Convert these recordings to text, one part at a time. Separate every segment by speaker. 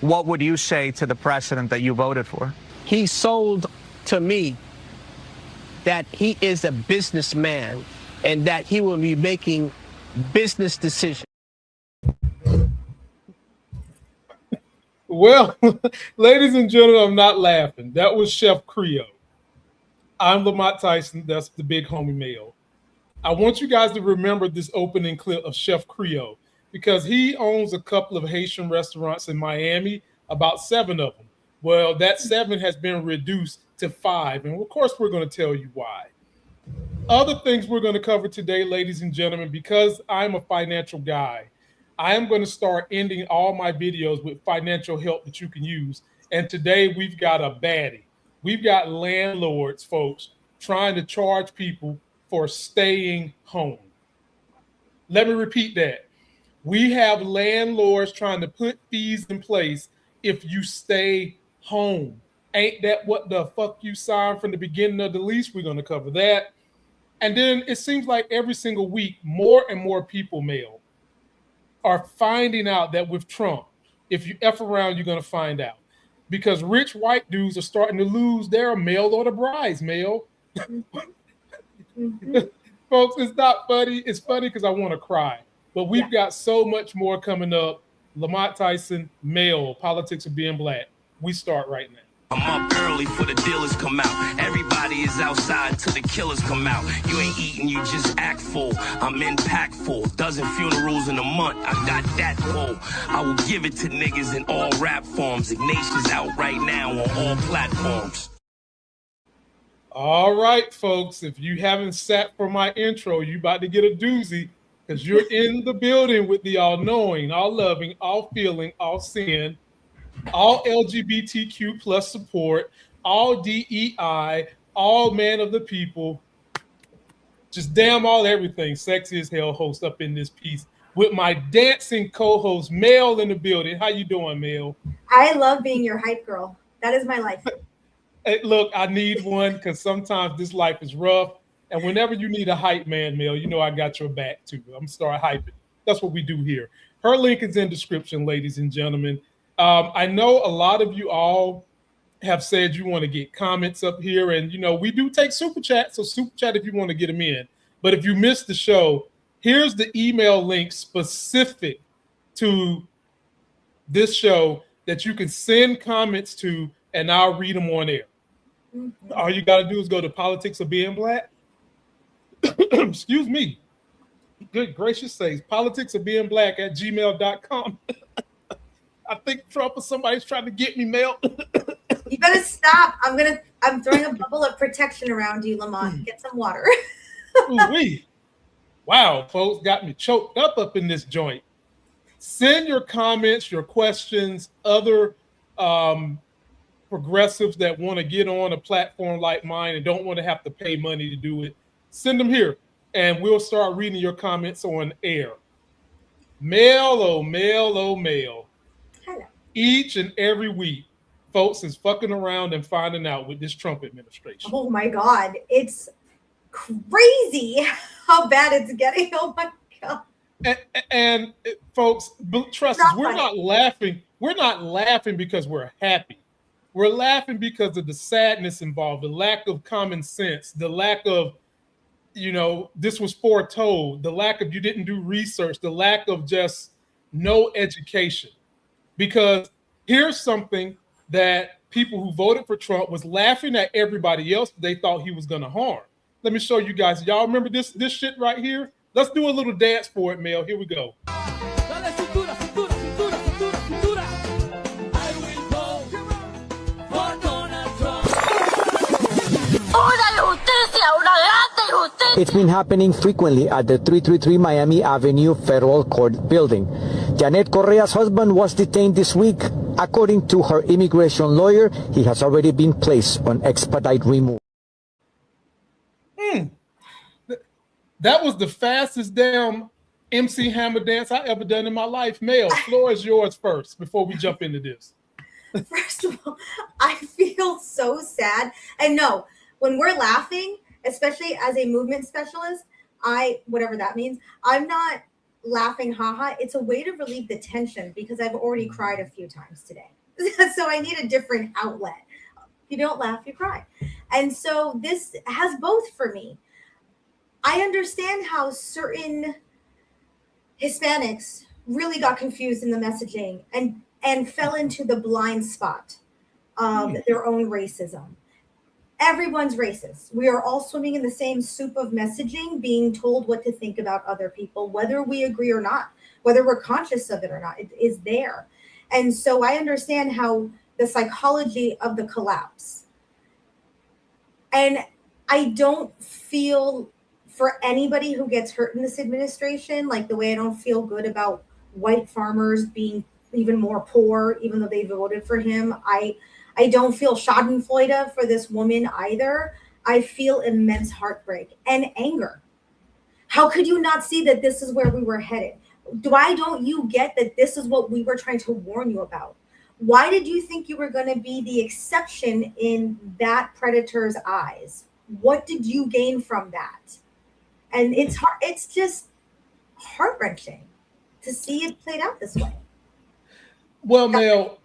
Speaker 1: what would you say to the president that you voted for?
Speaker 2: He sold to me that he is a businessman and that he will be making business decisions.
Speaker 3: Well, ladies and gentlemen, I'm not laughing. That was Chef Creole. I'm Lamont Tyson. That's the big homie Mayo. I want you guys to remember this opening clip of Chef Creole because he owns a couple of Haitian restaurants in Miami, about 7 of them. Well, that 7 has been reduced to 5. And of course, we're going to tell you why. Other things we're going to cover today, ladies and gentlemen, because I'm a financial guy, I am going to start ending all my videos with financial help that you can use. And today we've got a baddie. We've got landlords, folks, trying to charge people for staying home. Let me repeat that. We have landlords trying to put fees in place if you stay home. Ain't that what the fuck you signed from the beginning of the lease? We're going to cover that. And then it seems like every single week, more and more people, Mail, are finding out that with Trump, if you F around, you're going to find out. Because rich white dudes are starting to lose their mail order brides, Mail. Mm-hmm. Folks, it's not funny. It's funny because I want to cry. But we've got so much more coming up. Lamont Tyson, Mayo, Politics of Being Black. We start right now.
Speaker 4: I'm up early for the dealers come out. Everybody is outside till the killers come out. You ain't eating, you just act full. I'm impactful. Dozen funerals in a month. I got that full. I will give it to niggas in all rap forms. Ignatius out right now on all platforms.
Speaker 3: All right, folks. If you haven't sat for my intro, you about to get a doozy because you're in the building with the all-knowing, all-loving, all-feeling, all-seeing, all LGBTQ plus support, all DEI, all man of the people, just damn all everything, sexy as hell host up in this piece with my dancing co-host, Mel, in the building. How you doing, Mel?
Speaker 5: I love being your hype girl. That is my life.
Speaker 3: Hey, look, I need one because sometimes this life is rough. And whenever you need a hype man, Mel, you know I got your back too. I'm gonna start hyping. That's what we do here. Her link is in description, ladies and gentlemen. I know a lot of you all have said you want to get comments up here, and you know we do take super chat, so super chat if you want to get them in. But if you missed the show, here's the email link specific to this show that you can send comments to, and I'll read them on air. Mm-hmm. All you got to do is go to Politics of Being Black. Excuse me. Good gracious sakes. Politics of Being Black at gmail.com. I think Trump or somebody's trying to get me, Mel.
Speaker 5: You better stop. I'm throwing a bubble of protection around you, Lamont. Get some water.
Speaker 3: Ooh-wee. Wow, folks, got me choked up in this joint. Send your comments, your questions, other progressives that want to get on a platform like mine and don't want to have to pay money to do it. Send them here, and we'll start reading your comments on air. Mail, oh, mail, oh, mail.
Speaker 5: Hello.
Speaker 3: Each and every week, folks is fucking around and finding out with this Trump administration.
Speaker 5: Oh my God. It's crazy how bad it's getting. Oh my God.
Speaker 3: And folks, trust us, we're not laughing. We're not laughing because we're happy. We're laughing because of the sadness involved, the lack of common sense, the lack of, you know, this was foretold, the lack of you didn't do research, the lack of just no education. Because here's something that people who voted for Trump was laughing at everybody else they thought he was going to harm. Let me show you guys. Y'all remember this shit right here? Let's do a little dance for it, Mel. Here we go.
Speaker 6: It's been happening frequently at the 333 Miami Avenue Federal Court building. Janet Correa's husband was detained this week. According to her immigration lawyer, he has already been placed on expedite removal.
Speaker 3: That was the fastest damn MC Hammer dance I ever done in my life. Mel, floor is yours first before we jump into this.
Speaker 5: First of all, I feel so sad. And no, when we're laughing, especially as a movement specialist, whatever that means, I'm not laughing haha. It's a way to relieve the tension because I've already cried a few times today. So I need a different outlet. If you don't laugh, you cry. And so this has both for me. I understand how certain Hispanics really got confused in the messaging and fell into the blind spot of their own racism. Everyone's racist. We are all swimming in the same soup of messaging, being told what to think about other people, whether we agree or not, whether we're conscious of it or not. It is there. And so I understand how the psychology of the collapse. And I don't feel for anybody who gets hurt in this administration, like the way I don't feel good about white farmers being even more poor, even though they voted for him. I don't feel schadenfreude for this woman either. I feel immense heartbreak and anger. How could you not see that this is where we were headed? Why don't you get that this is what we were trying to warn you about? Why did you think you were going to be the exception in that predator's eyes? What did you gain from that? And it's just heart-wrenching to see it played out this way.
Speaker 3: Well, Mayo,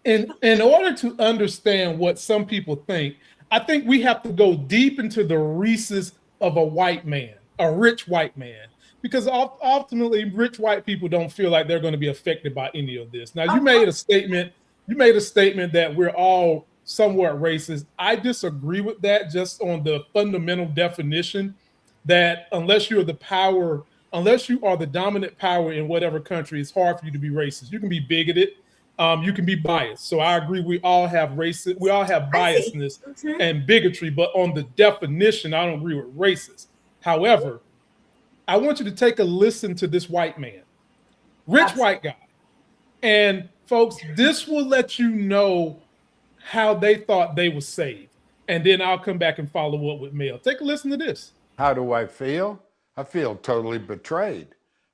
Speaker 3: in order to understand what some people think, I think we have to go deep into the recesses of a white man, a rich white man, because ultimately rich white people don't feel like they're going to be affected by any of this. Now, you made a statement that we're all somewhat racist. I disagree with that just on the fundamental definition that unless you are the dominant power in whatever country, it's hard for you to be racist. You can be bigoted, you can be biased. So I agree, we all have biasness and bigotry, but on the definition, I don't agree with racist. However, I want you to take a listen to this white man, rich white guy. And folks, this will let you know how they thought they were saved. And then I'll come back and follow up with Mayo. Take a listen to this.
Speaker 7: How do I feel? I feel totally betrayed.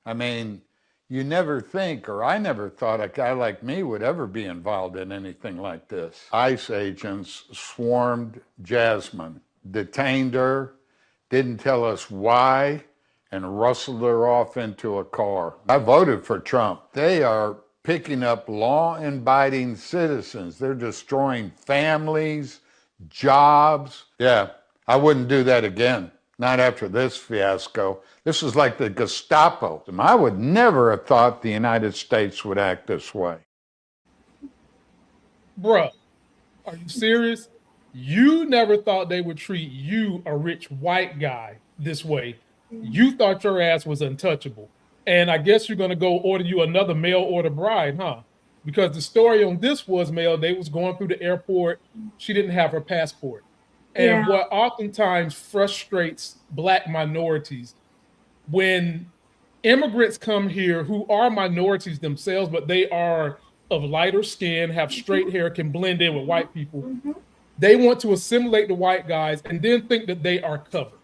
Speaker 7: I mean, you never think, or I never thought a guy like me would ever be involved in anything like this. ICE agents swarmed Jasmine, detained her, didn't tell us why, and rustled her off into a car. I voted for Trump. They are picking up law-abiding citizens. They're destroying families, jobs. Yeah, I wouldn't do that again. Not after this fiasco. This is like the Gestapo. I would never have thought the United States would act this way.
Speaker 3: Bruh, are you serious? You never thought they would treat you, a rich white guy, this way. You thought your ass was untouchable. And I guess you're going to go order you another mail order bride, huh? Because the story on this was, Mail, they was going through the airport. She didn't have her passport. And what oftentimes frustrates Black minorities, when immigrants come here who are minorities themselves, but they are of lighter skin, have straight hair, can blend in with white people, they want to assimilate the white guys and then think that they are covered.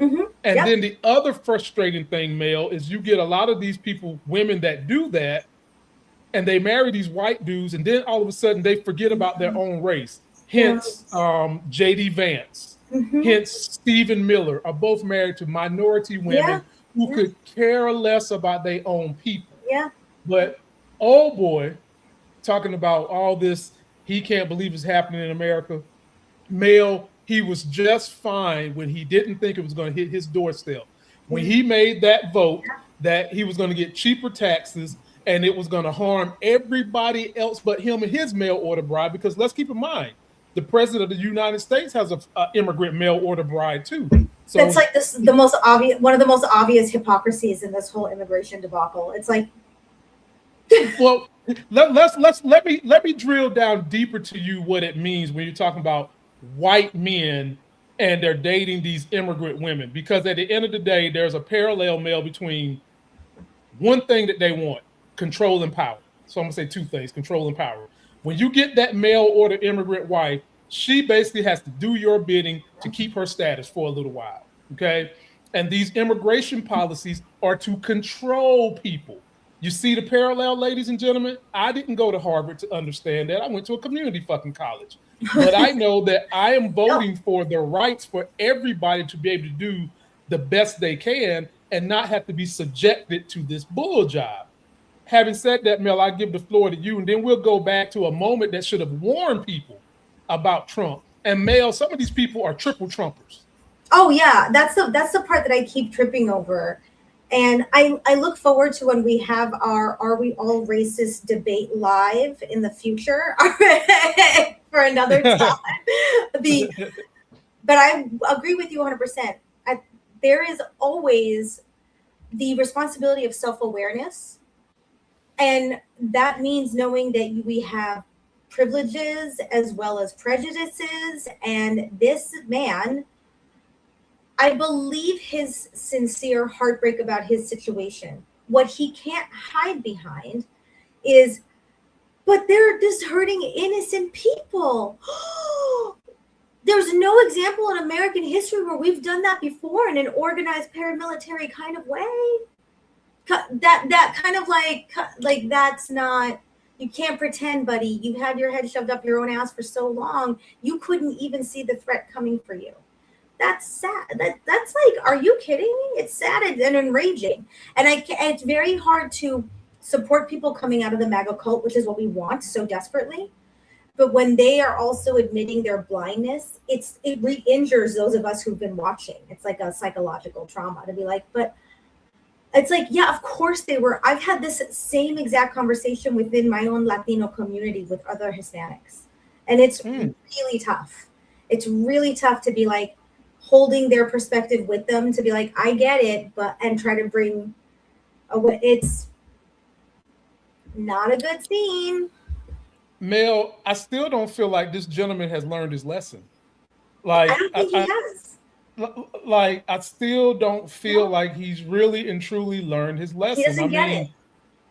Speaker 3: And then the other frustrating thing, Mail, is you get a lot of these people, women that do that, and they marry these white dudes, and then all of a sudden they forget about their own race. Hence, J.D. Vance, hence Stephen Miller are both married to minority women who could care less about their own people. But old boy, talking about all this, he can't believe it's happening in America. Mail, he was just fine when he didn't think it was going to hit his doorstep. When he made that vote that he was going to get cheaper taxes and it was going to harm everybody else but him and his mail order bride, because let's keep in mind, the president of the United States has an immigrant mail order bride too. So
Speaker 5: that's like the most obvious, one of the most obvious hypocrisies in this whole immigration debacle. It's like,
Speaker 3: well, let me drill down deeper to you what it means when you're talking about white men and they're dating these immigrant women, because at the end of the day, there's a parallel mail between one thing that they want, control and power. So I'm gonna say two things, control and power. When you get that mail order immigrant wife, she basically has to do your bidding to keep her status for a little while, okay? And these immigration policies are to control people. You see the parallel, ladies and gentlemen? I didn't go to Harvard to understand that. I went to a community fucking college. But I know that I am voting for the rights for everybody to be able to do the best they can. and not have to be subjected to this bull job. Having said that, Mel, I give the floor to you, and then we'll go back to a moment that should have warned people about Trump. And Mel, some of these people are triple Trumpers.
Speaker 5: Oh yeah, that's the part that I keep tripping over. And I look forward to when we have our Are We All Racist debate live in the future for another time. But I agree with you 100%. There is always the responsibility of self-awareness. And that means knowing that we have privileges as well as prejudices. And this man, I believe his sincere heartbreak about his situation. What he can't hide behind is, but they're just hurting innocent people. There's no example in American history where we've done that before in an organized paramilitary kind of way. That kind of like that's not, you can't pretend, buddy. You've had your head shoved up your own ass for so long, you couldn't even see the threat coming for you. That's sad. That's like, are you kidding me? It's sad and enraging. And it's very hard to support people coming out of the MAGA cult, which is what we want so desperately. But when they are also admitting their blindness, it re-injures those of us who've been watching. It's like a psychological trauma to be like, but it's like, yeah, of course they were. I've had this same exact conversation within my own Latino community with other Hispanics. And it's really tough. It's really tough to be like holding their perspective with them, to be like, I get it, and try to bring it's not a good scene.
Speaker 3: Mel, I still don't feel like this gentleman has learned his lesson. Like,
Speaker 5: I don't think he has.
Speaker 3: Like, I still don't feel like he's really and truly learned his lesson.
Speaker 5: He doesn't get it.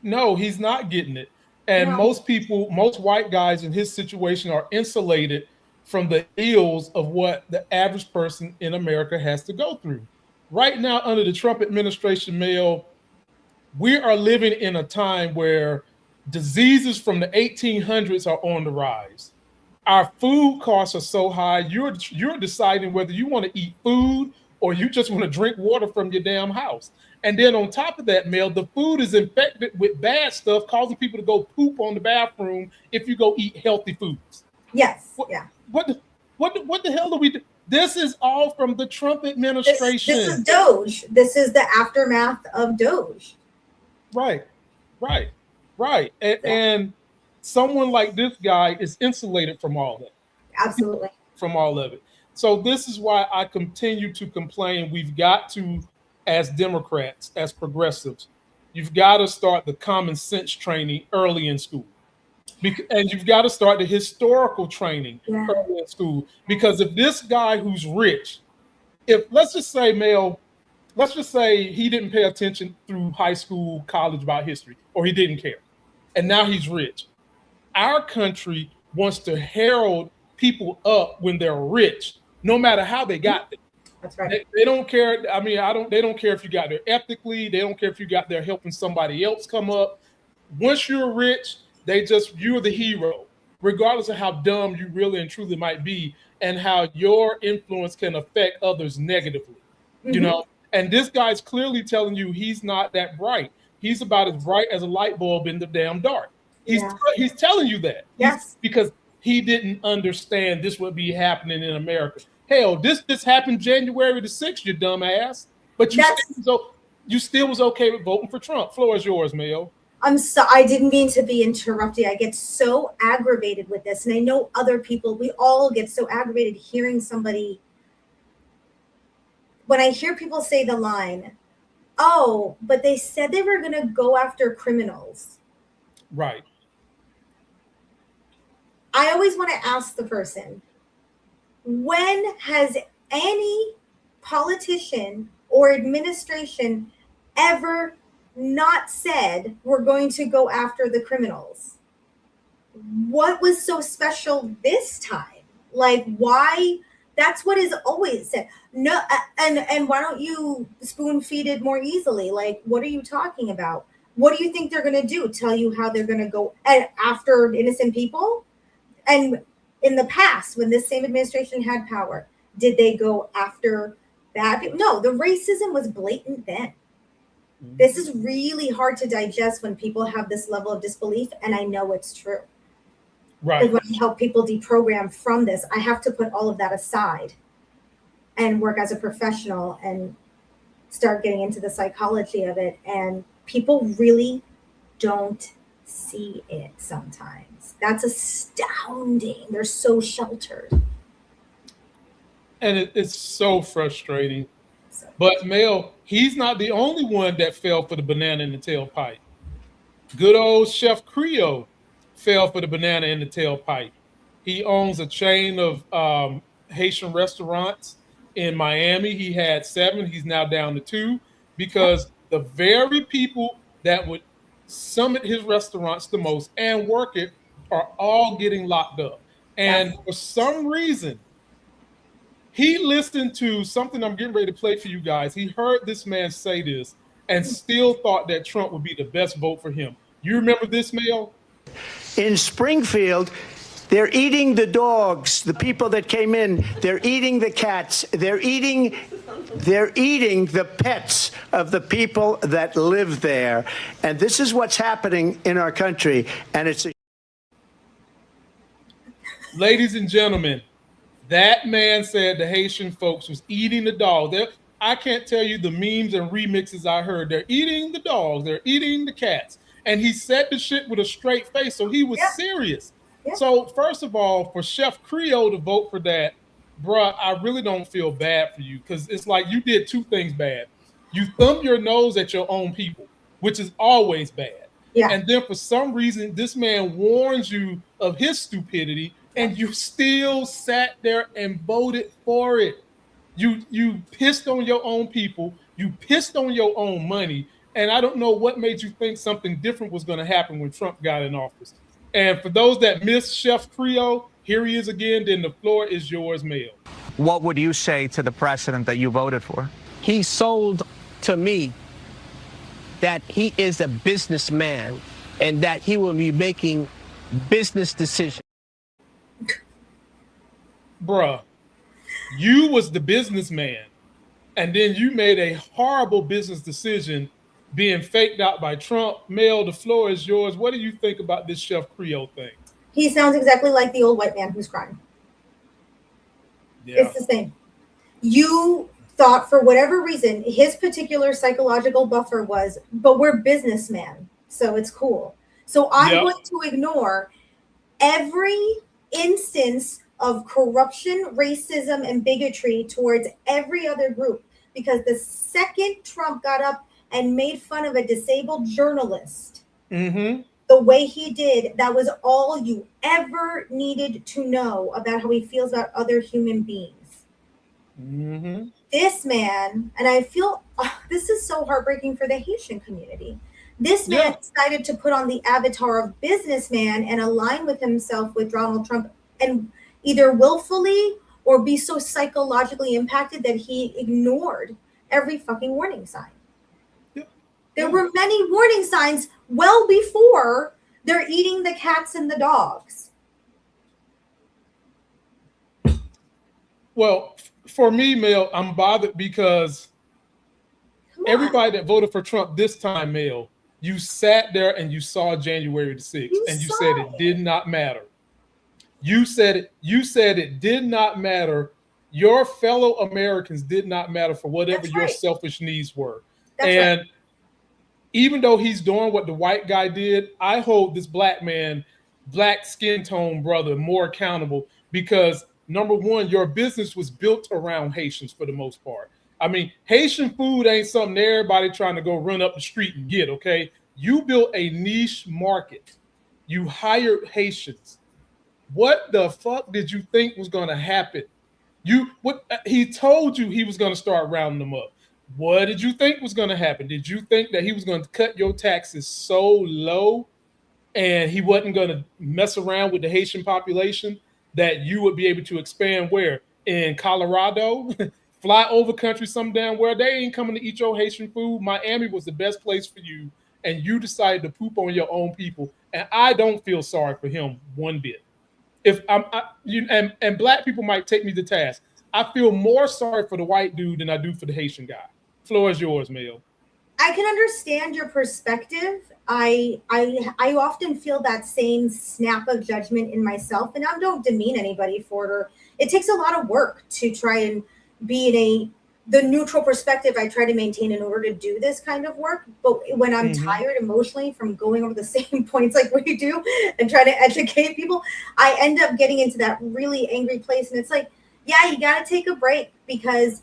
Speaker 3: No, he's not getting it. And most white guys in his situation are insulated from the ills of what the average person in America has to go through. Right now, under the Trump administration, Mel, we are living in a time where diseases from the 1800s are on the rise. Our food costs are so high, you're deciding whether you want to eat food or you just want to drink water from your damn house. And then on top of that, Mel, the food is infected with bad stuff, causing people to go poop on the bathroom if you go eat healthy foods.
Speaker 5: Yes.
Speaker 3: What the hell do we do? This is all from the Trump administration.
Speaker 5: This is Doge. This is the aftermath of Doge.
Speaker 3: Right. And someone like this guy is insulated from all that.
Speaker 5: Absolutely.
Speaker 3: From all of it. So this is why I continue to complain. We've got to, as Democrats, as progressives, you've got to start the common sense training early in school. And you've got to start the historical training early in school. Because if this guy who's rich, let's just say he didn't pay attention through high school, college about history, or he didn't care, and now he's rich. Our country wants to herald people up when they're rich, no matter how they got there.
Speaker 5: That's right.
Speaker 3: They don't care. I mean, they don't care if you got there ethically. They don't care if you got there helping somebody else come up. Once you're rich, you're the hero, regardless of how dumb you really and truly might be, and how your influence can affect others negatively. You know, and this guy's clearly telling you he's not that bright. He's about as bright as a light bulb in the damn dark. He's telling you that.
Speaker 5: Yes.
Speaker 3: Because he didn't understand this would be happening in America. Hell, this happened January the 6th, you dumbass. But you still was okay with voting for Trump. Floor is yours, Mayo.
Speaker 5: I didn't mean to be interrupting. I get so aggravated with this. And I know other people, we all get so aggravated hearing somebody. When I hear people say the line, oh, but they said they were going to go after criminals.
Speaker 3: Right.
Speaker 5: I always want to ask the person, when has any politician or administration ever not said we're going to go after the criminals? What was so special this time? Like, why? That's what is always said. No, and why don't you spoon feed it more easily? Like, what are you talking about? What do you think they're going to do? Tell you how they're going to go after innocent people? And in the past, when this same administration had power, did they go after bad people? No, the racism was blatant then. This is really hard to digest when people have this level of disbelief, and I know it's true.
Speaker 3: Right.
Speaker 5: Because when I help people deprogram from this, I have to put all of that aside and work as a professional and start getting into the psychology of it. And people really don't see it sometimes. That's astounding. They're so sheltered.
Speaker 3: And it's so frustrating. But Mayo, he's not the only one that fell for the banana in the tailpipe. Good old Chef Creole fell for the banana in the tailpipe. He owns a chain of Haitian restaurants in Miami. He had 7. He's now down to 2 because the very people that would summit his restaurants the most and work it are all getting locked up. And for some reason, he listened to something I'm getting ready to play for you guys. He heard this man say this and still thought that Trump would be the best vote for him. You remember this, Mayo?
Speaker 8: In Springfield, they're eating the dogs, the people that came in. They're eating the cats. They're eating the pets of the people that live there. And this is what's happening in our country. And it's
Speaker 3: Ladies and gentlemen, that man said the Haitian folks was eating the dog. I can't tell you the memes and remixes I heard. They're eating the dogs. They're eating the cats. And he said the shit with a straight face. So he was serious. So first of all, for Chef Creole to vote for that, bruh, I really don't feel bad for you because it's like you did 2 things bad. You thumb your nose at your own people, which is always bad. Yeah. And then for some reason, this man warns you of his stupidity and you still sat there and voted for it. You pissed on your own people. You pissed on your own money. And I don't know what made you think something different was going to happen when Trump got in office. And for those that missed Chef Creole, here he is again. Then the floor is yours, Mayo.
Speaker 1: What would you say to the president that you voted for?
Speaker 2: He sold to me that he is a businessman and that he will be making business decisions.
Speaker 3: Bruh, you was the businessman, and then you made a horrible business decision being faked out by Trump. Mayo, the floor is yours. What do you think about this Chef Creole thing?
Speaker 5: He sounds exactly like the old white man who's crying. Yeah. It's the same. You thought for whatever reason, his particular psychological buffer was, but we're businessmen, so it's cool. So I'm going to ignore every instance of corruption, racism, and bigotry towards every other group. Because the second Trump got up and made fun of a disabled journalist, the way he did, that was all you ever needed to know about how he feels about other human beings. This man, and I feel this is so heartbreaking for the Haitian community. This man decided to put on the avatar of businessman and align with himself with Donald Trump and either willfully or be so psychologically impacted that he ignored every fucking warning sign. There were many warning signs well before they're eating the cats and the dogs.
Speaker 3: Well, for me, Mel, I'm bothered because everybody that voted for Trump this time, Mel, you sat there and you saw January the 6th and you said it did not matter. You said it did not matter. Your fellow Americans did not matter for whatever your selfish needs were. And even though he's doing what the white guy did, I hold this black man, black skin tone brother more accountable because number one, your business was built around Haitians for the most part. I mean, Haitian food ain't something everybody trying to go run up the street and get, okay? You built a niche market. You hired Haitians. What the fuck did you think was going to happen? He told you he was going to start rounding them up. What did you think was going to happen? Did you think that he was going to cut your taxes so low and he wasn't going to mess around with the Haitian population that you would be able to expand where? In Colorado? Fly over country some damn where. They ain't coming to eat your Haitian food. Miami was the best place for you, and you decided to poop on your own people. And I don't feel sorry for him one bit. If and black people might take me to task. I feel more sorry for the white dude than I do for the Haitian guy. Floor is yours, Mayo.
Speaker 5: I can understand your perspective. I often feel that same snap of judgment in myself, and I don't demean anybody for it. Or it takes a lot of work to try and be in the neutral perspective I try to maintain in order to do this kind of work. But when I'm tired emotionally from going over the same points like we do and try to educate people, I end up getting into that really angry place. And it's like, yeah, you got to take a break, because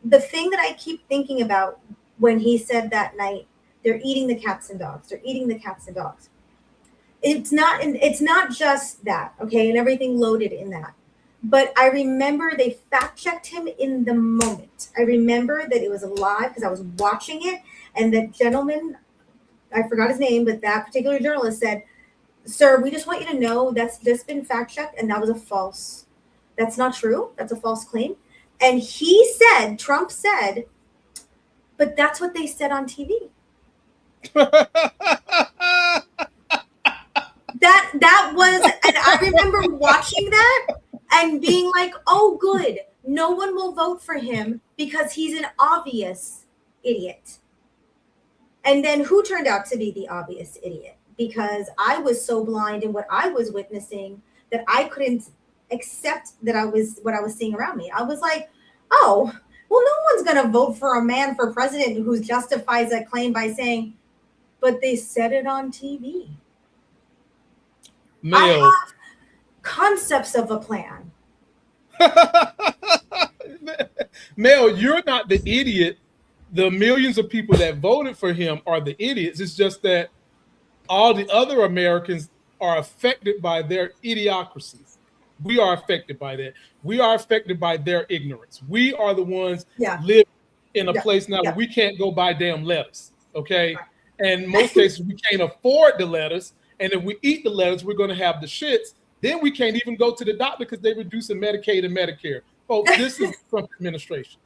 Speaker 5: the thing that I keep thinking about when he said that night, they're eating the cats and dogs. They're eating the cats and dogs. It's not just that, okay, and everything loaded in that. But I remember they fact checked him in the moment. I remember that it was live because I was watching it, and that gentleman, I forgot his name, but that particular journalist said, "Sir, we just want you to know that's just been fact checked, and that was that's not true. That's a false claim." And he said, Trump said, "But that's what they said on TV." That was, and I remember watching that and being like, "Oh, good. No one will vote for him because he's an obvious idiot." And then who turned out to be the obvious idiot? Because I was so blind in what I was witnessing that I couldn't accept that what I was seeing around me. I was like, "Oh, well, no one's going to vote for a man for president who justifies that claim by saying, but they said it on TV."
Speaker 3: Mayo.
Speaker 5: I have concepts of a plan.
Speaker 3: Mel, you're not the idiot. The millions of people that voted for him are the idiots. It's just that all the other Americans are affected by their idiocracy. We are affected by that. We are affected by their ignorance. We are the ones live in a place now where we can't go buy damn lettuce, okay? Right. And in most cases, we can't afford the lettuce. And if we eat the lettuce, we're going to have the shits. Then we can't even go to the doctor because they're reducing Medicaid and Medicare. Folks, this is Trump administration.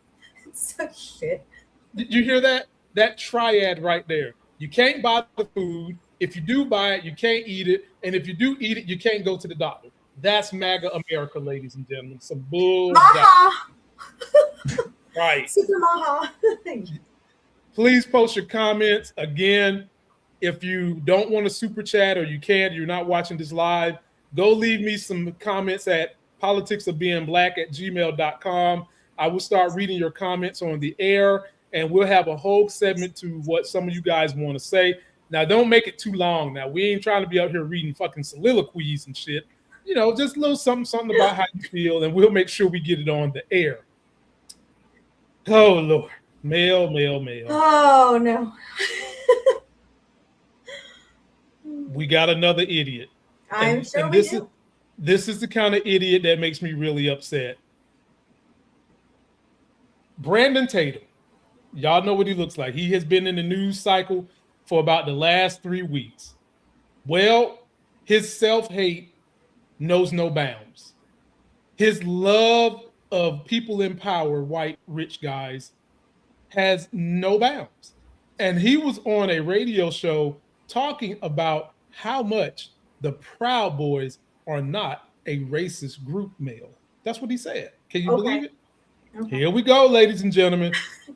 Speaker 5: It's so shit.
Speaker 3: Did you hear that? That triad right there. You can't buy the food. If you do buy it, you can't eat it. And if you do eat it, you can't go to the doctor. That's MAGA America, ladies and gentlemen. Some bull.
Speaker 5: Maha.
Speaker 3: Right.
Speaker 5: Super Maha.
Speaker 3: Please post your comments. Again, if you don't want to super chat or you're not watching this live, go leave me some comments at politicsofbeingblack@gmail.com. I will start reading your comments on the air, and we'll have a whole segment to what some of you guys want to say. Now, don't make it too long. Now, we ain't trying to be out here reading fucking soliloquies and shit. You know, just a little something about how you feel, and we'll make sure we get it on the air. Oh, Lord. Mail.
Speaker 5: Oh, no.
Speaker 3: We got another idiot.
Speaker 5: I'm sure we do.
Speaker 3: This is the kind of idiot that makes me really upset. Brandon Tatum. Y'all know what he looks like. He has been in the news cycle for about the last 3 weeks. Well, his self-hate knows no bounds. His love of people in power, white, rich guys, has no bounds. And he was on a radio show talking about how much the Proud Boys are not a racist group, Mail. That's what he said. Can you believe it? Okay. Here we go, ladies and gentlemen.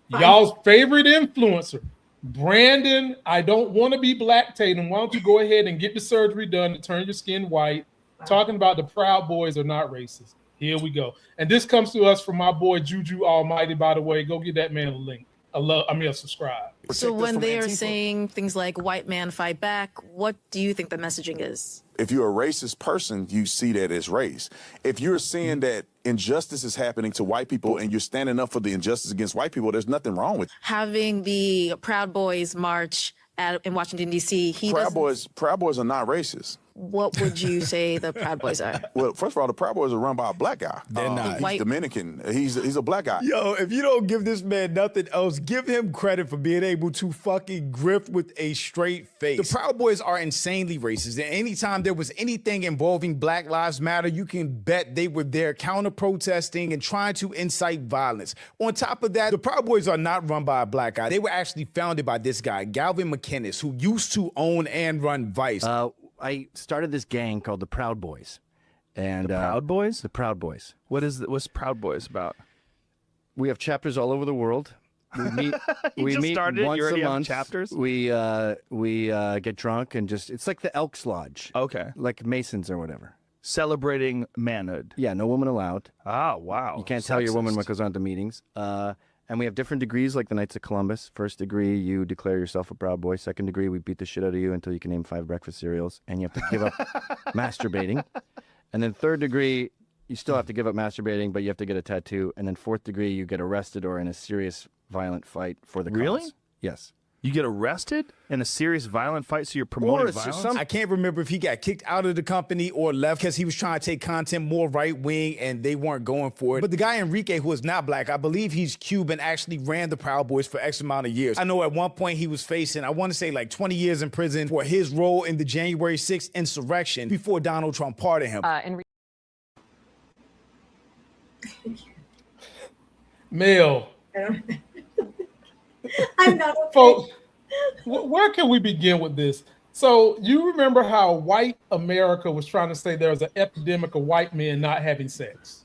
Speaker 3: Y'all's favorite influencer, Brandon, I don't want to be Black Tatum. Why don't you go ahead and get the surgery done to turn your skin white? Wow. Talking about the Proud Boys are not racist. Here we go. And this comes to us from my boy Juju Almighty, by the way. Go get that man a link. A subscribe.
Speaker 9: So when they are saying things like white man fight back, what do you think the messaging is?
Speaker 10: If you're a racist person, you see that as race. If you're seeing that injustice is happening to white people and you're standing up for the injustice against white people, there's nothing wrong with it.
Speaker 9: Having the Proud Boys march in Washington, D.C.
Speaker 10: Proud Boys are not racist.
Speaker 9: What would you say the Proud Boys are?
Speaker 10: Well, first of all, the Proud Boys are run by a black guy.
Speaker 11: They're not.
Speaker 10: He's Dominican. He's a black guy.
Speaker 11: Yo, if you don't give this man nothing else, give him credit for being able to fucking grift with a straight face. The Proud Boys are insanely racist. And anytime there was anything involving Black Lives Matter, you can bet they were there counter-protesting and trying to incite violence. On top of that, the Proud Boys are not run by a black guy. They were actually founded by this guy, Galvin McInnes, who used to own and run Vice.
Speaker 12: I started this gang called the Proud Boys. And
Speaker 13: the Proud Boys?
Speaker 12: The Proud Boys.
Speaker 13: What's Proud Boys about?
Speaker 12: We have chapters all over the world. We meet.
Speaker 13: You
Speaker 12: we
Speaker 13: just
Speaker 12: meet
Speaker 13: started it? You
Speaker 12: once
Speaker 13: already
Speaker 12: a
Speaker 13: have
Speaker 12: month.
Speaker 13: chapters?
Speaker 12: We get drunk and it's like the Elks Lodge.
Speaker 13: Okay.
Speaker 12: Like Masons or whatever.
Speaker 13: Celebrating manhood.
Speaker 12: Yeah, no woman allowed.
Speaker 13: Ah, wow.
Speaker 12: You can't tell your woman what goes on at the meetings. And we have different degrees, like the Knights of Columbus. First degree, you declare yourself a proud boy. Second degree, we beat the shit out of you until you can name 5 breakfast cereals, and you have to give up masturbating. And then third degree, you still have to give up masturbating, but you have to get a tattoo. And then fourth degree, you get arrested or in a serious violent fight for the cause.
Speaker 13: Really?
Speaker 12: Yes.
Speaker 13: You get arrested in a serious violent fight, so you're promoting violence?
Speaker 11: I can't remember if he got kicked out of the company or left because he was trying to take content more right-wing and they weren't going for it. But the guy Enrique, who is not black, I believe he's Cuban, actually ran the Proud Boys for X amount of years. I know at one point he was facing, I want to say like 20 years in prison for his role in the January 6th insurrection before Donald Trump pardoned him.
Speaker 3: Mayo.
Speaker 5: I'm not okay.
Speaker 3: Folks, where can we begin with this? So you remember how white America was trying to say there was an epidemic of white men not having sex?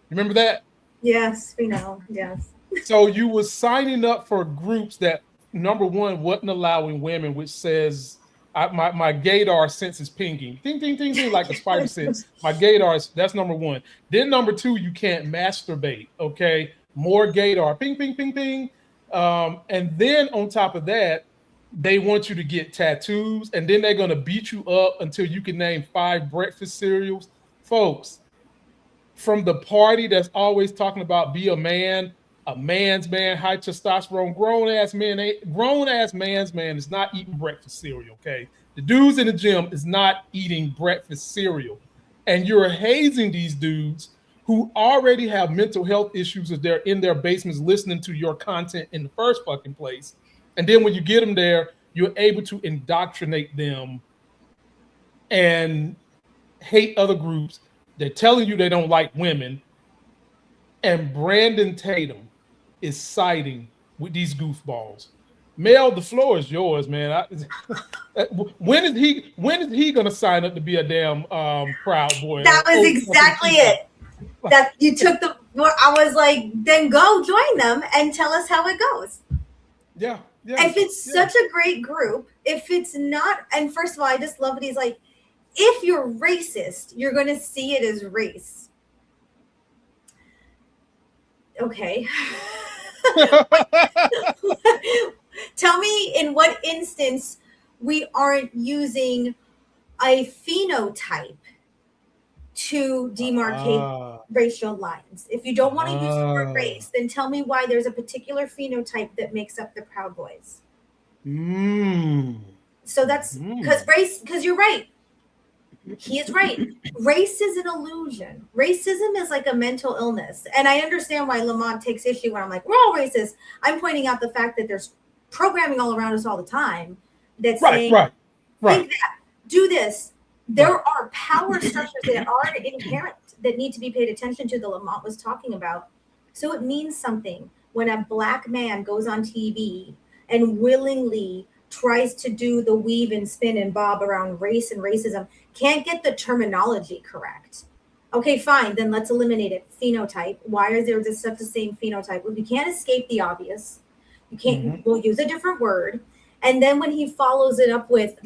Speaker 3: Remember that?
Speaker 5: Yes, we know. Yes.
Speaker 3: So you were signing up for groups that, number one, wasn't allowing women, which says my gaydar sense is pinging. Ding, ding, ding, ding, like a spider sense. My gaydar, that's number one. Then number two, you can't masturbate, okay? More gaydar, ping, ping, ping, ping. And then on top of that, they want you to get tattoos, and then they're going to beat you up until you can name 5 breakfast cereals. Folks, from the party that's always talking about be a man's man, high testosterone, grown-ass man's man is not eating breakfast cereal, okay? The dudes in the gym is not eating breakfast cereal. And you're hazing these dudes who already have mental health issues if they're in their basements listening to your content in the first fucking place. And then when you get them there, you're able to indoctrinate them and hate other groups. They're telling you they don't like women. And Brandon Tatum is siding with these goofballs. Mel, the floor is yours, man. When is he gonna sign up to be a damn Proud Boy?
Speaker 5: That was exactly it. That you took I was like, then go join them and tell us how it goes.
Speaker 3: Yeah.
Speaker 5: If it's such a great group, if it's not, and first of all, I just love it. He's like, if you're racist, you're going to see it as race. Okay. Tell me in what instance we aren't using a phenotype to demarcate racial lines. If you don't want to use the word race, then tell me why there's a particular phenotype that makes up the Proud Boys. So that's because you're right. He is right. Race is an illusion. Racism is like a mental illness. And I understand why Lamont takes issue when I'm like, we're all racist. I'm pointing out the fact that there's programming all around us all the time that's saying, think that, do this. There are power structures that are inherent that need to be paid attention to that Lamont was talking about. So it means something when a black man goes on TV and willingly tries to do the weave and spin and bob around race and racism, can't get the terminology correct. Okay, fine, then let's eliminate it. Phenotype. Why is there just such the same phenotype? Well, you can't escape the obvious. You can't, we'll use a different word. And then when he follows it up with,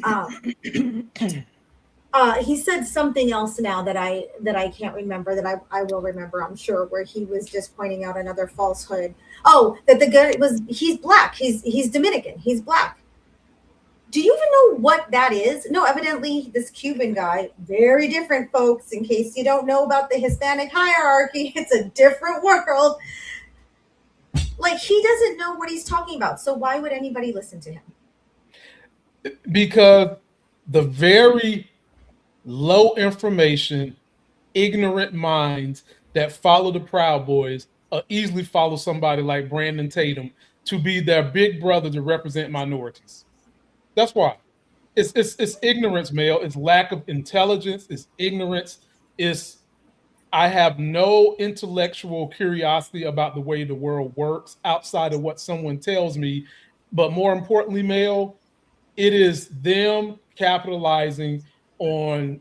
Speaker 5: he said something else now that I can't remember, that I will remember, I'm sure, where he was just pointing out another falsehood. Oh, that the guy he's black. He's Dominican. He's black. Do you even know what that is? No, evidently this Cuban guy, very different, folks, in case you don't know about the Hispanic hierarchy, it's a different world. Like, he doesn't know what he's talking about. So why would anybody listen to him?
Speaker 3: Because the very low information, ignorant minds that follow the Proud Boys easily follow somebody like Brandon Tatum to be their big brother to represent minorities. That's why. It's ignorance, Mel. It's lack of intelligence. It's ignorance. I have no intellectual curiosity about the way the world works outside of what someone tells me. But more importantly, Mel, it is them capitalizing on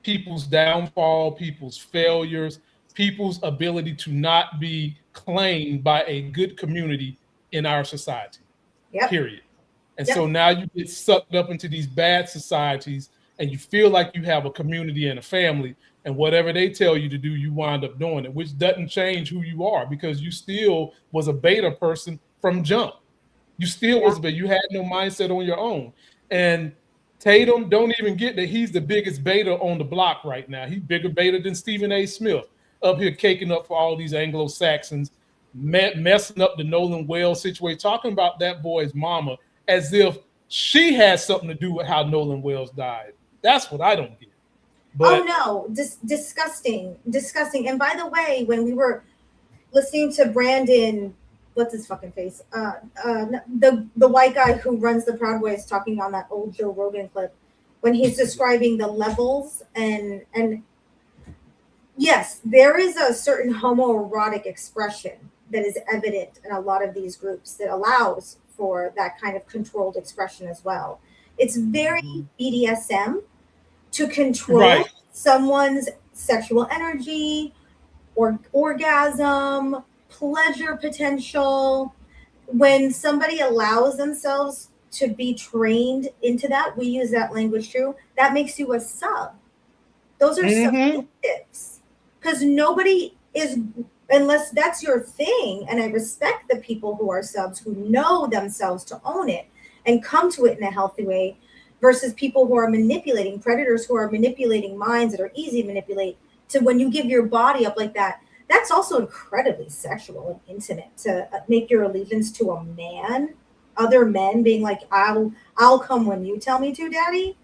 Speaker 3: people's downfall, people's failures, people's ability to not be claimed by a good community in our society.
Speaker 5: Yep.
Speaker 3: Period. And
Speaker 5: Yep.
Speaker 3: so now you get sucked up into these bad societies and you feel like you have a community and a family, and whatever they tell you to do, you wind up doing it, which doesn't change who you are because you still was a beta person from jump. You still was a beta. You had no mindset on your own. And Tatum, don't even get that he's the biggest beta on the block right now. He's bigger beta than Stephen A. Smith, up here caking up for all these Anglo-Saxons, messing up the Nolan Wells situation, talking about that boy's mama as if she has something to do with how Nolan Wells died. That's what I don't get. But,
Speaker 5: oh no, disgusting. And by the way, when we were listening to Brandon, what's his fucking face? The white guy who runs the Proud Boys talking on that old Joe Rogan clip, when he's describing the levels and yes, there is a certain homoerotic expression that is evident in a lot of these groups that allows for that kind of controlled expression as well. It's very BDSM to control someone's sexual energy or orgasm, pleasure potential. When somebody allows themselves to be trained into that, we use that language too, that makes you a sub. Those are subjectives. Because nobody is, unless that's your thing, and I respect the people who are subs who know themselves to own it and come to it in a healthy way, versus people who are manipulating, predators who are manipulating minds that are easy to manipulate. To when you give your body up like that, that's also incredibly sexual and intimate, to make your allegiance to a man, other men being like, I'll come when you tell me to, daddy.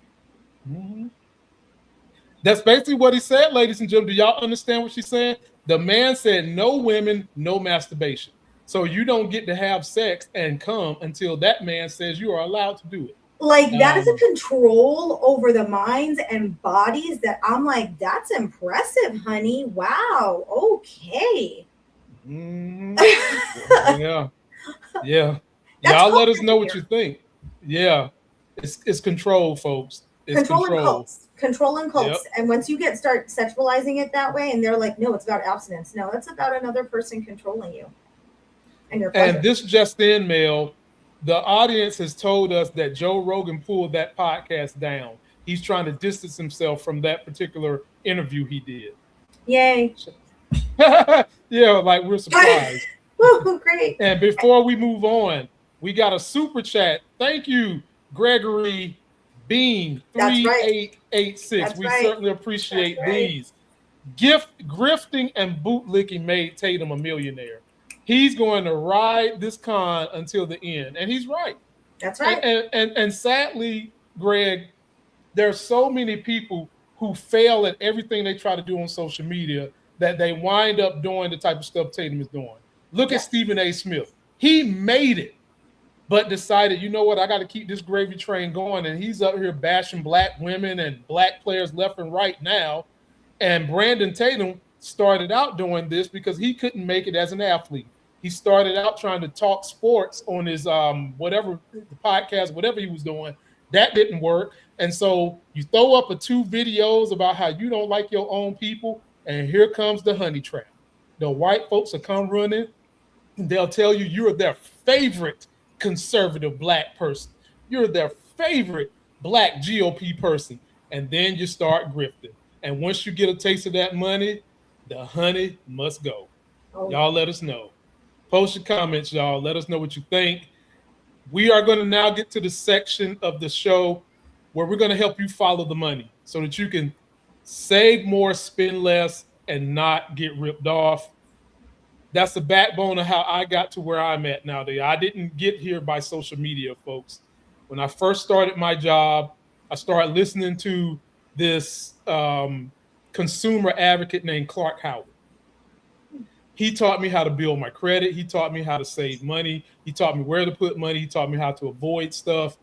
Speaker 3: That's basically what he said, ladies and gentlemen. Do y'all understand what she's saying? The man said no women, no masturbation. So you don't get to have sex and come until that man says you are allowed to do it.
Speaker 5: Like that is a control over the minds and bodies that I'm like, that's impressive, honey. Wow. Okay.
Speaker 3: Yeah. Y'all let us know what you think. Yeah. It's control, folks. It's control.
Speaker 5: Controlling cults. Yep. And once you start sexualizing it that way, and they're like, no, it's about abstinence. No, it's about another person controlling you. And your pleasure.
Speaker 3: And this just in, Mel, the audience has told us that Joe Rogan pulled that podcast down. He's trying to distance himself from that particular interview he did.
Speaker 5: Yay.
Speaker 3: Yeah, like we're surprised.
Speaker 5: Oh, great.
Speaker 3: And before we move on, we got a super chat. Thank you, Gregory Bean 3886. We certainly appreciate these. Grifting and bootlicking made Tatum a millionaire. He's going to ride this con until the end. And he's right.
Speaker 5: That's right.
Speaker 3: And sadly, Greg, there's so many people who fail at everything they try to do on social media that they wind up doing the type of stuff Tatum is doing. Look at Stephen A. Smith. He made it, but decided, you know what, I got to keep this gravy train going. And he's up here bashing black women and black players left and right now. And Brandon Tatum started out doing this because he couldn't make it as an athlete. He started out trying to talk sports on his whatever the podcast, whatever he was doing. That didn't work. And so you throw up 2 videos about how you don't like your own people, and here comes the honey trap. The white folks will come running, and they'll tell you you're their favorite conservative black person. You're their favorite black GOP person. And then you start grifting. And once you get a taste of that money, the honey must go. Y'all let us know. Post your comments, y'all. Let us know what you think. We are going to now get to the section of the show where we're going to help you follow the money so that you can save more, spend less, and not get ripped off. That's the backbone of how I got to where I'm at nowadays. I didn't get here by social media, folks. When I first started my job, I started listening to this consumer advocate named Clark Howard. He taught me how to build my credit. He taught me how to save money. He taught me where to put money. He taught me how to avoid stuff.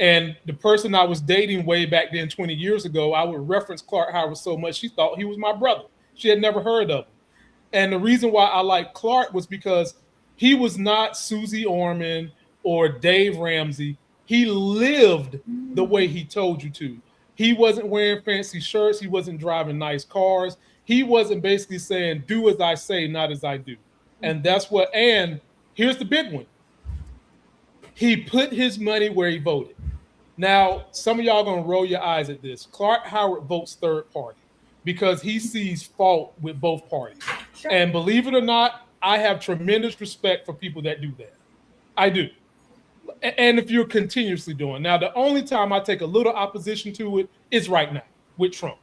Speaker 3: And the person I was dating way back then, 20 years ago, I would reference Clark Howard so much, she thought he was my brother. She had never heard of him. And the reason why I liked Clark was because he was not Susie Orman or Dave Ramsey. He lived the way he told you to. He wasn't wearing fancy shirts. He wasn't driving nice cars. He wasn't basically saying, do as I say, not as I do. And that's what, and here's the big one. He put his money where he voted. Now, some of y'all going to roll your eyes at this. Clark Howard votes third party because he sees fault with both parties.
Speaker 5: Sure.
Speaker 3: And believe it or not, I have tremendous respect for people that do that. I do. And if you're continuously doing. Now, the only time I take a little opposition to it is right now with Trump.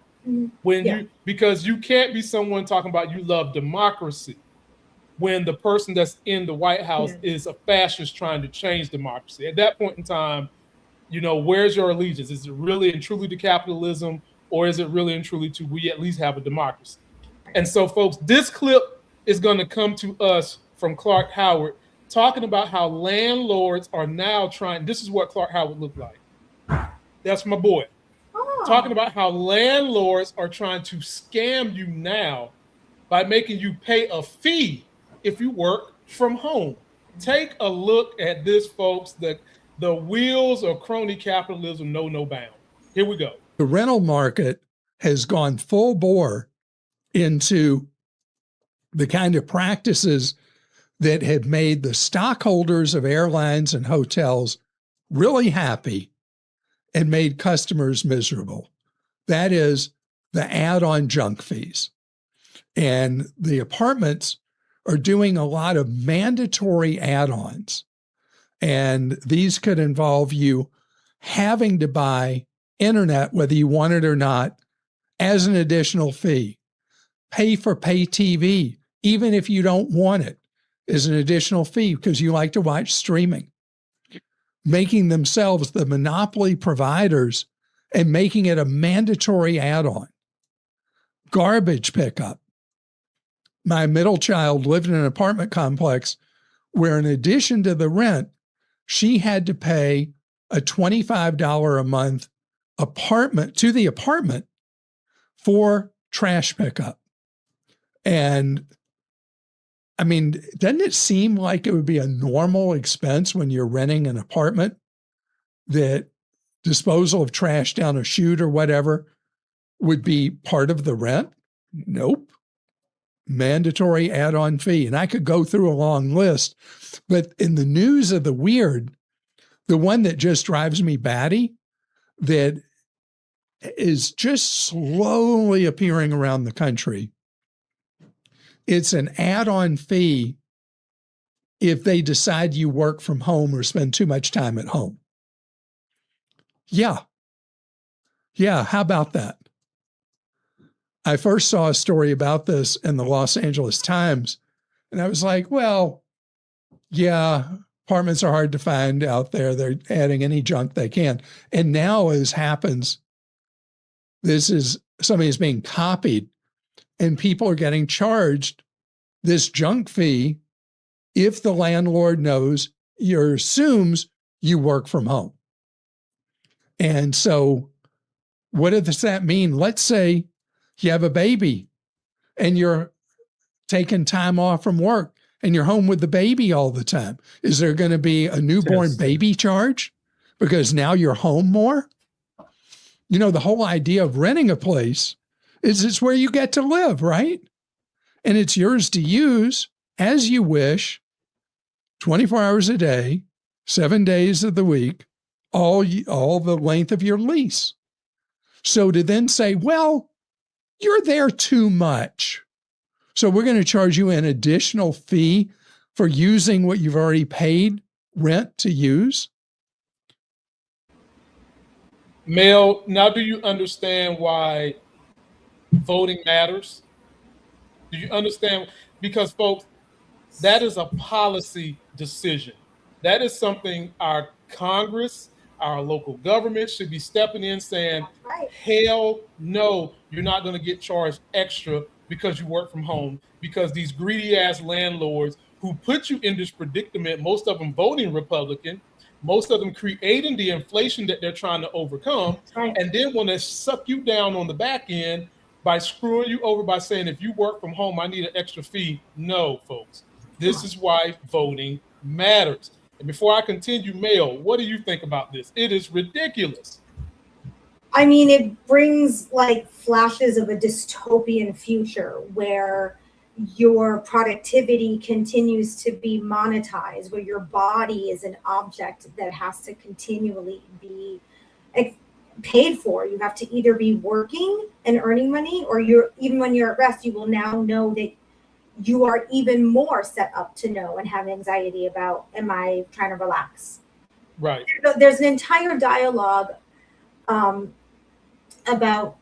Speaker 3: Because you can't be someone talking about you love democracy when the person that's in the White House is a fascist trying to change democracy. At that point in time, you know, where's your allegiance? Is it really and truly to capitalism, or is it really and truly to we at least have a democracy? And so, folks, this clip is going to come to us from Clark Howard talking about how landlords are now trying. This is what Clark Howard looked like. That's my boy. Talking about how landlords are trying to scam you now by making you pay a fee if you work from home. Take a look at this, folks. The wheels of crony capitalism know no bound. Here we go.
Speaker 14: The rental market has gone full bore into the kind of practices that have made the stockholders of airlines and hotels really happy and made customers miserable. That is the add-on junk fees. And the apartments are doing a lot of mandatory add-ons. And these could involve you having to buy internet, whether you want it or not, as an additional fee. Pay for pay TV, even if you don't want it, is an additional fee because you like to watch streaming. Making themselves the monopoly providers and making it a mandatory add-on. Garbage pickup. My middle child lived in an apartment complex where, in addition to the rent, she had to pay a $25 a month to the apartment for trash pickup. And I mean, doesn't it seem like it would be a normal expense when you're renting an apartment that disposal of trash down a chute or whatever would be part of the rent? Nope. Mandatory add-on fee. And I could go through a long list, but in the news of the weird, the one that just drives me batty, that is just slowly appearing around the country, it's an add-on fee if they decide you work from home or spend too much time at home. Yeah. How about that? I first saw a story about this in the Los Angeles Times, and I was like, well, yeah, apartments are hard to find out there. They're adding any junk they can. And now, as happens, somebody is being copied, and people are getting charged this junk fee if the landlord knows or assumes you work from home. And so what does that mean? Let's say you have a baby and you're taking time off from work and you're home with the baby all the time. Is there going to be a newborn baby charge because now you're home more? You know, the whole idea of renting a place is it's where you get to live, right? And it's yours to use as you wish, 24 hours a day, 7 days of the week, all the length of your lease. So to then say, well, you're there too much, so we're going to charge you an additional fee for using what you've already paid rent to use.
Speaker 3: Mel, now do you understand why voting matters? Do you understand? Because, folks, that is a policy decision. That is something our Congress, our local government should be stepping in saying, hell no, you're not going to get charged extra because you work from home, because these greedy ass landlords who put you in this predicament, most of them voting Republican, most of them creating the inflation that they're trying to overcome, and then want to suck you down on the back end by screwing you over by saying, if you work from home, I need an extra fee. No, folks, this is why voting matters. And before I continue, Mayo, what do you think about this? It is ridiculous.
Speaker 5: I mean, it brings like flashes of a dystopian future where your productivity continues to be monetized, where your body is an object that has to continually be paid for. You have to either be working and earning money, or even when you're at rest, you will now know that you are even more set up to know and have anxiety about, am I trying to relax?
Speaker 3: Right.
Speaker 5: There's an entire dialogue about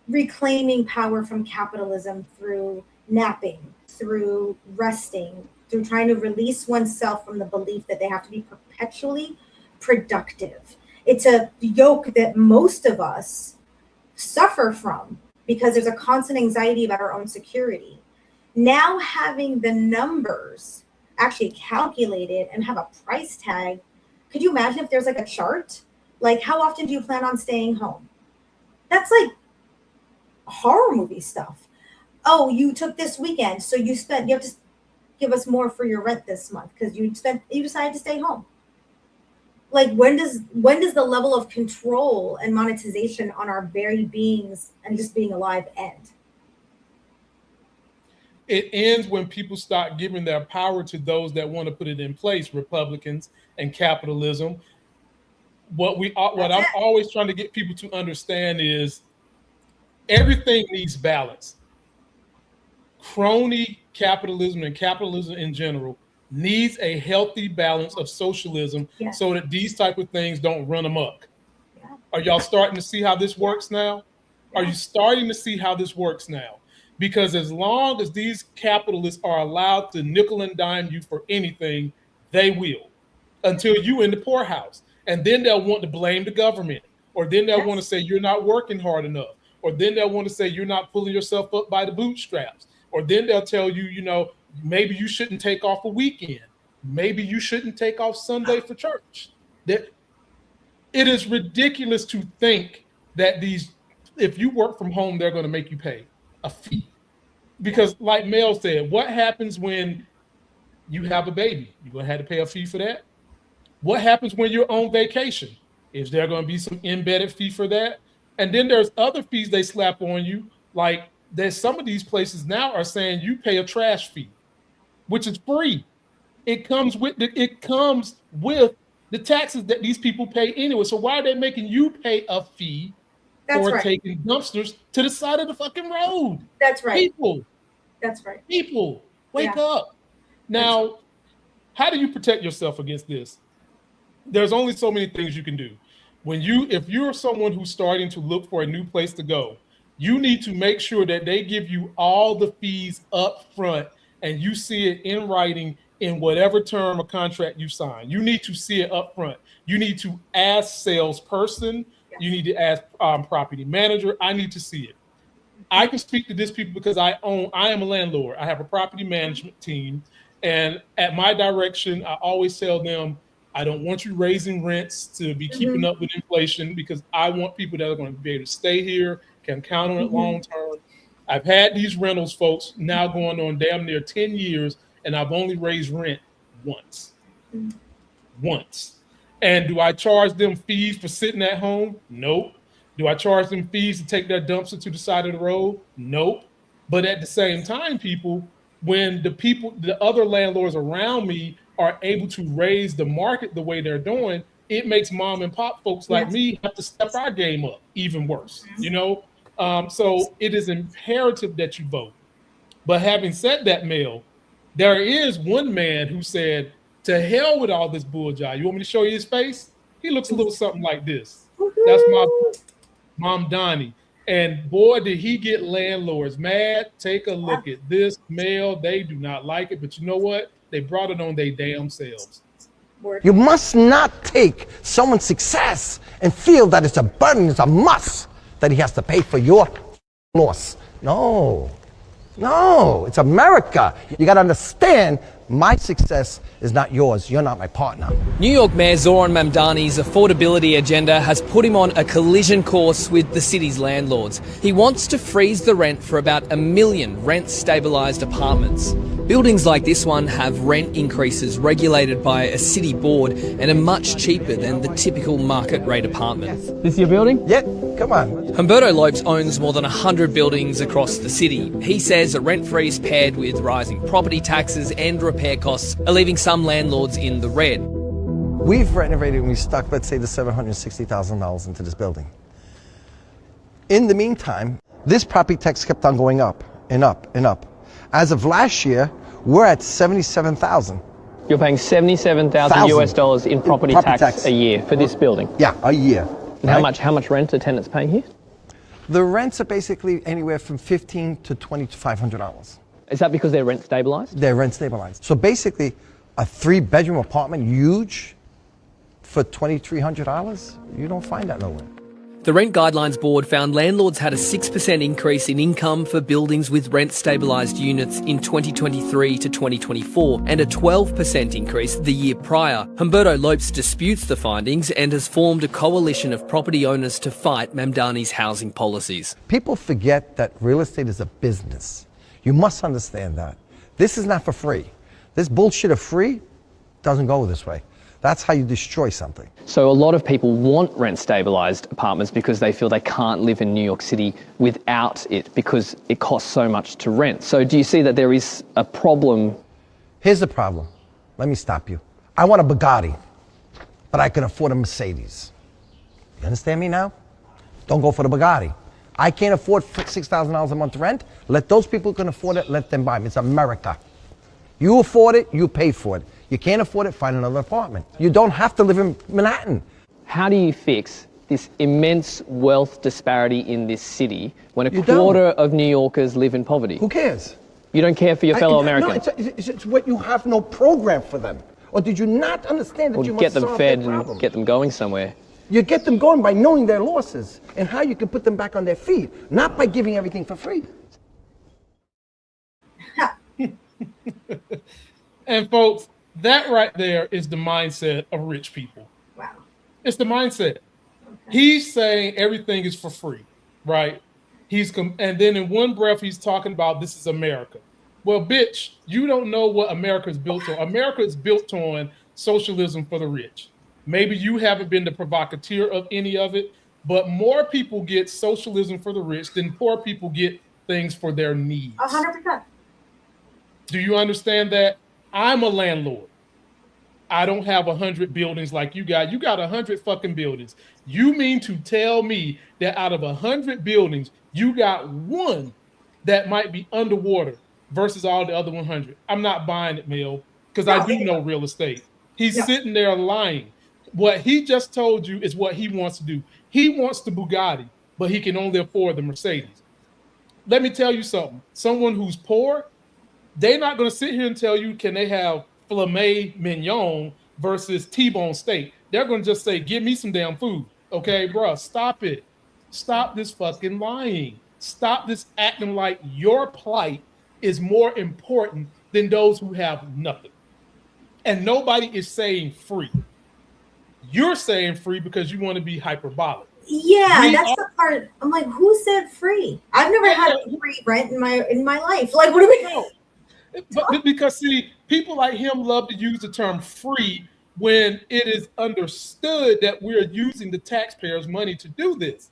Speaker 5: reclaiming power from capitalism through napping, through resting, through trying to release oneself from the belief that they have to be perpetually productive. It's a yoke that most of us suffer from because there's a constant anxiety about our own security. Now having the numbers actually calculated and have a price tag, could you imagine if there's like a chart? Like, how often do you plan on staying home? That's like horror movie stuff. Oh, you took this weekend, so you have to give us more for your rent this month because you decided to stay home. Like, when does the level of control and monetization on our very beings and just being alive end?
Speaker 3: It ends when people start giving their power to those that want to put it in place, Republicans and capitalism. What I'm always trying to get people to understand is everything needs balance. Crony capitalism and capitalism in general needs a healthy balance of socialism so that these type of things don't run amok. Yeah. Are y'all starting to see how this works now? Yeah. Are you starting to see how this works now? Because as long as these capitalists are allowed to nickel and dime you for anything, they will, until you in the poorhouse. And then they'll want to blame the government, or then they'll want to say you're not working hard enough, or then they'll want to say you're not pulling yourself up by the bootstraps, or then they'll tell you, maybe you shouldn't take off a weekend. Maybe you shouldn't take off Sunday for church. That it is ridiculous to think that if you work from home, they're going to make you pay a fee. Because like Mel said, what happens when you have a baby? You're going to have to pay a fee for that. What happens when you're on vacation? Is there going to be some embedded fee for that? And then there's other fees they slap on you. Like there's some of these places now are saying you pay a trash fee, which is free. It comes with the taxes that these people pay anyway. So why are they making you pay a fee for taking dumpsters to the side of the fucking road?
Speaker 5: That's right.
Speaker 3: People.
Speaker 5: That's right.
Speaker 3: People, wake up. Now, how do you protect yourself against this? There's only so many things you can do. If you're someone who's starting to look for a new place to go, you need to make sure that they give you all the fees up front and you see it in writing in whatever term or contract you sign. You need to see it up front. You need to ask salesperson. You need to ask property manager. I need to see it. I can speak to this people because I am a landlord. I have a property management team. And at my direction, I always tell them, I don't want you raising rents to be keeping up with inflation because I want people that are going to be able to stay here, can count on it long term. I've had these rentals, folks, now going on damn near 10 years, and I've only raised rent once. Once. And do I charge them fees for sitting at home? Nope. Do I charge them fees to take their dumpster to the side of the road? Nope. But at the same time, people, when the other landlords around me are able to raise the market the way they're doing, it makes mom and pop folks like me have to step our game up even worse, So it is imperative that you vote. But having said that, Mel, there is one man who said, to hell with all this bull jive. You want me to show you his face? He looks a little something like this. That's my mom, Donnie. And boy, did he get landlords mad. Take a look at this, Mel. They do not like it. But you know what? They brought it on their damn selves.
Speaker 15: You must not take someone's success and feel that it's a burden, it's a must that he has to pay for your loss. No, it's America. You got to understand, my success is not yours. You're not my partner.
Speaker 16: New York Mayor Zoran Mamdani's affordability agenda has put him on a collision course with the city's landlords. He wants to freeze the rent for about 1 million rent-stabilised apartments. Buildings like this one have rent increases regulated by a city board and are much cheaper than the typical market rate apartment. This your building?
Speaker 15: Yeah, come on.
Speaker 16: Humberto Lopes owns more than 100 buildings across the city. He says a rent freeze paired with rising property taxes and repair costs are leaving some landlords in the red.
Speaker 15: We've renovated and we stuck, let's say, the $760,000 into this building. In the meantime, this property tax kept on going up and up and up. As of last year, we're at 77,000.
Speaker 16: You're paying 77,000 US dollars in property tax a year for this building?
Speaker 15: Yeah, a year.
Speaker 16: And how much rent are tenants paying here?
Speaker 15: The rents are basically anywhere from $1,500 to $2,500.
Speaker 16: Is that because they're rent stabilized?
Speaker 15: They're rent stabilized. So basically, a 3-bedroom apartment, huge, for $2,300, you don't find that nowhere.
Speaker 16: The Rent Guidelines Board found landlords had a 6% increase in income for buildings with rent-stabilised units in 2023 to 2024 and a 12% increase the year prior. Humberto Lopes disputes the findings and has formed a coalition of property owners to fight Mamdani's housing policies.
Speaker 15: People forget that real estate is a business. You must understand that. This is not for free. This bullshit of free doesn't go this way. That's how you destroy something.
Speaker 16: So a lot of people want rent-stabilised apartments because they feel they can't live in New York City without it because it costs so much to rent. So do you see that there is a problem?
Speaker 15: Here's the problem. Let me stop you. I want a Bugatti, but I can afford a Mercedes. You understand me now? Don't go for the Bugatti. I can't afford $6,000 a month rent. Let those people who can afford it, let them buy them. It's America. You afford it, you pay for it. You can't afford it, find another apartment. You don't have to live in Manhattan.
Speaker 16: How do you fix this immense wealth disparity in this city when a quarter of New Yorkers live in poverty?
Speaker 15: Who cares?
Speaker 16: You don't care for your fellow Americans?
Speaker 15: No, it's what you have no program for them. Or did you not understand that you must
Speaker 16: get them
Speaker 15: solve
Speaker 16: fed
Speaker 15: their problem?
Speaker 16: and get them going somewhere.
Speaker 15: You get them going by knowing their losses and how you can put them back on their feet, not by giving everything for free.
Speaker 3: And folks, that right there is the mindset of rich people.
Speaker 5: Wow.
Speaker 3: It's the mindset. He's saying everything is for free, right? And then in one breath, he's talking about this is America. Well, bitch, you don't know what America is built on. America is built on socialism for the rich. Maybe you haven't been the provocateur of any of it, but more people get socialism for the rich than poor people get things for their needs.
Speaker 5: 100%.
Speaker 3: Do you understand that? I'm a landlord. I don't have 100 buildings like you got. You got 100 fucking buildings. You mean to tell me that out of 100 buildings, you got one that might be underwater versus all the other 100? I'm not buying it, Mayo, because I do know real estate. He's sitting there lying. What he just told you is what he wants to do. He wants the Bugatti, but he can only afford the Mercedes. Let me tell you something. Someone who's poor, they're not going to sit here and tell you, can they have filet mignon versus T-bone steak? They're going to just say, give me some damn food. Okay, bro, stop it. Stop this fucking lying. Stop this acting like your plight is more important than those who have nothing. And nobody is saying free. You're saying free because you want to be hyperbolic.
Speaker 5: Yeah, that's the part. I'm like, who said free? I've never had free rent in my life. Like, what do we know?
Speaker 3: But because see, people like him love to use the term free when it is understood that we're using the taxpayers' money to do this.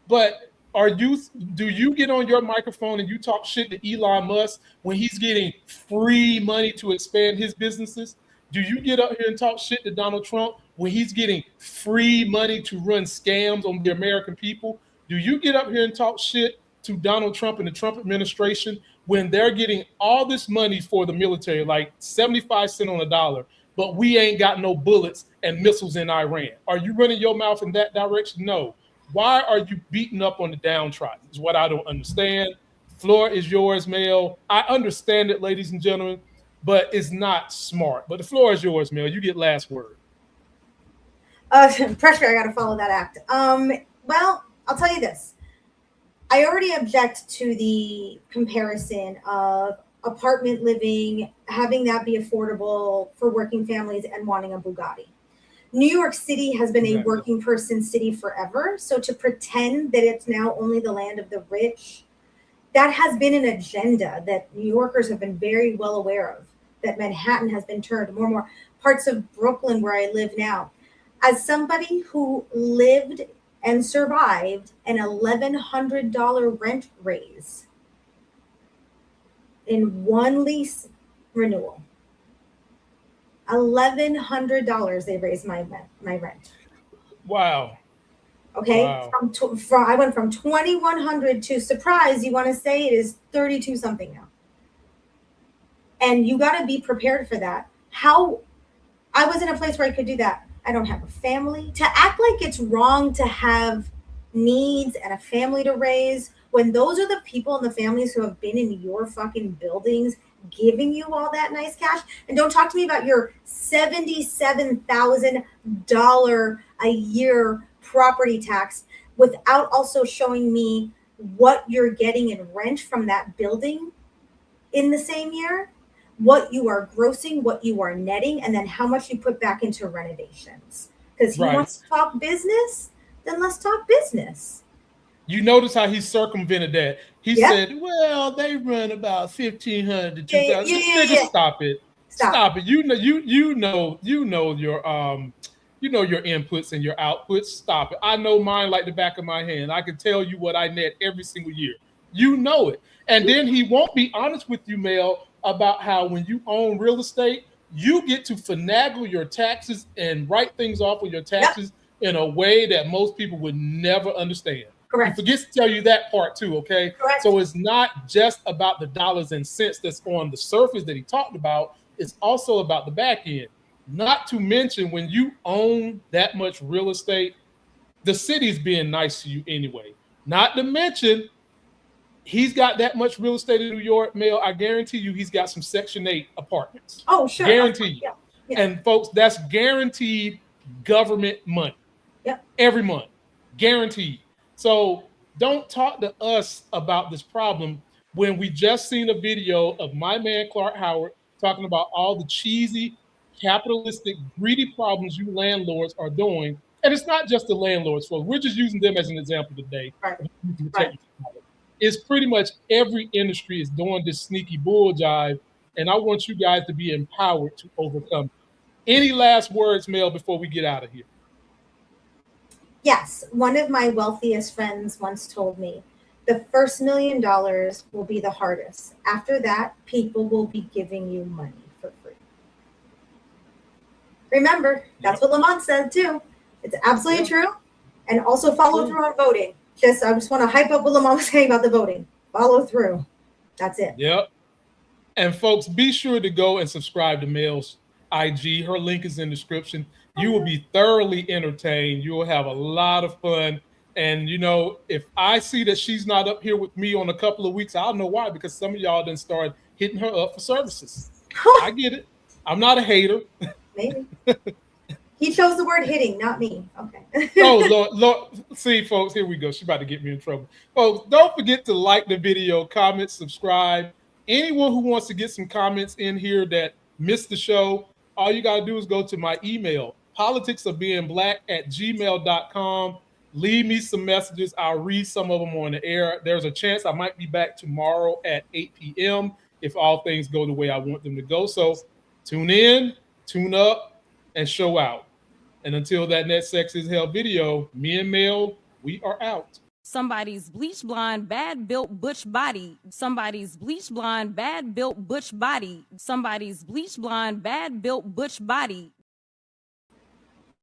Speaker 3: But do you get on your microphone and you talk shit to Elon Musk when he's getting free money to expand his businesses? Do you get up here and talk shit to Donald Trump when he's getting free money to run scams on the American people? Do you get up here and talk shit to Donald Trump and the Trump administration when they're getting all this money for the military, like 75 cents on a dollar, but we ain't got no bullets and missiles in Iran? Are you running your mouth in that direction? No. Why are you beating up on the downtrodden is what I don't understand. Floor is yours, Mayo. I understand it, ladies and gentlemen, but it's not smart. But the floor is yours, Mayo. You get last word.
Speaker 5: Pressure, I got to follow that act. Well, I'll tell you this. I already object to the comparison of apartment living, having that be affordable for working families and wanting a Bugatti. New York City has been a working person city forever. So to pretend that it's now only the land of the rich that has been an agenda that New Yorkers have been very well aware of, that Manhattan has been turned more and more. Parts of Brooklyn where I live now. As somebody who lived and survived an $1,100 rent raise in one lease renewal, $1,100 they raised my rent.
Speaker 3: Wow.
Speaker 5: Okay,
Speaker 3: wow.
Speaker 5: From I went from 2,100 to, surprise, you want to say, it is 32 something now. And you got to be prepared for that. How I was in a place where I could do that. I don't have a family. To act like it's wrong to have needs and a family to raise, when those are the people and the families who have been in your fucking buildings giving you all that nice cash. And don't talk to me about your $77,000 a year property tax without also showing me what you're getting in rent from that building in the same year, what you are grossing, what you are netting, and then how much you put back into renovations. Because he wants to talk business, then let's talk business.
Speaker 3: You notice how he circumvented that. He said, well, they run about 1,500 to 2,000. Stop it. Stop it. You know your inputs and your outputs. Stop it. I know mine like the back of my hand. I can tell you what I net every single year. You know it. And then he won't be honest with you, Mel, about how when you own real estate, you get to finagle your taxes and write things off with your taxes in a way that most people would never understand.
Speaker 5: Correct.
Speaker 3: He forgets to tell you that part too, okay?
Speaker 5: Correct.
Speaker 3: So it's not just about the dollars and cents that's on the surface that he talked about. It's also about the back end. Not to mention, when you own that much real estate, the city's being nice to you anyway. Not to mention, he's got that much real estate in New York, Mel. I guarantee you he's got some Section 8 apartments.
Speaker 5: Oh, sure.
Speaker 3: Guaranteed.
Speaker 5: Yeah. Yeah.
Speaker 3: And folks, that's guaranteed government money.
Speaker 5: Yep.
Speaker 3: Every month. Guaranteed. So don't talk to us about this problem when we just seen a video of my man Clark Howard talking about all the cheesy, capitalistic, greedy problems you landlords are doing. And it's not just the landlords, folks. We're just using them as an example today.
Speaker 5: Right.
Speaker 3: It's pretty much every industry is doing this sneaky bull jive, and I want you guys to be empowered to overcome. Any last words, Mel, before we get out of here?
Speaker 5: Yes, one of my wealthiest friends once told me, the first $1 million will be the hardest. After that, people will be giving you money for free. Remember, that's what Lamont said too. It's absolutely true. And also follow through on voting. I just want to hype up what Lamont was saying about the voting. Follow through. That's it.
Speaker 3: Yep. And folks, be sure to go and subscribe to Mel's IG. Her link is in the description. You will be thoroughly entertained. You will have a lot of fun. And, you know, if I see that she's not up here with me on a couple of weeks, I'll know why, because some of y'all done started hitting her up for services. I get it. I'm not a hater.
Speaker 5: Maybe. He chose the word hitting, not me. Okay.
Speaker 3: Oh, Lord. See, folks, here we go. She's about to get me in trouble. Folks, don't forget to like the video, comment, subscribe. Anyone who wants to get some comments in here that missed the show, all you got to do is go to my email, politicsofbeingblack@gmail.com. Leave me some messages. I'll read some of them on the air. There's a chance I might be back tomorrow at 8 p.m. if all things go the way I want them to go. So tune in, tune up, and show out. And until that next Sex is Hell video, me and Mel, we are out.
Speaker 17: Somebody's bleach blonde, bad built butch body. Somebody's bleach blonde, bad built butch body. Somebody's bleach blonde, bad built butch body.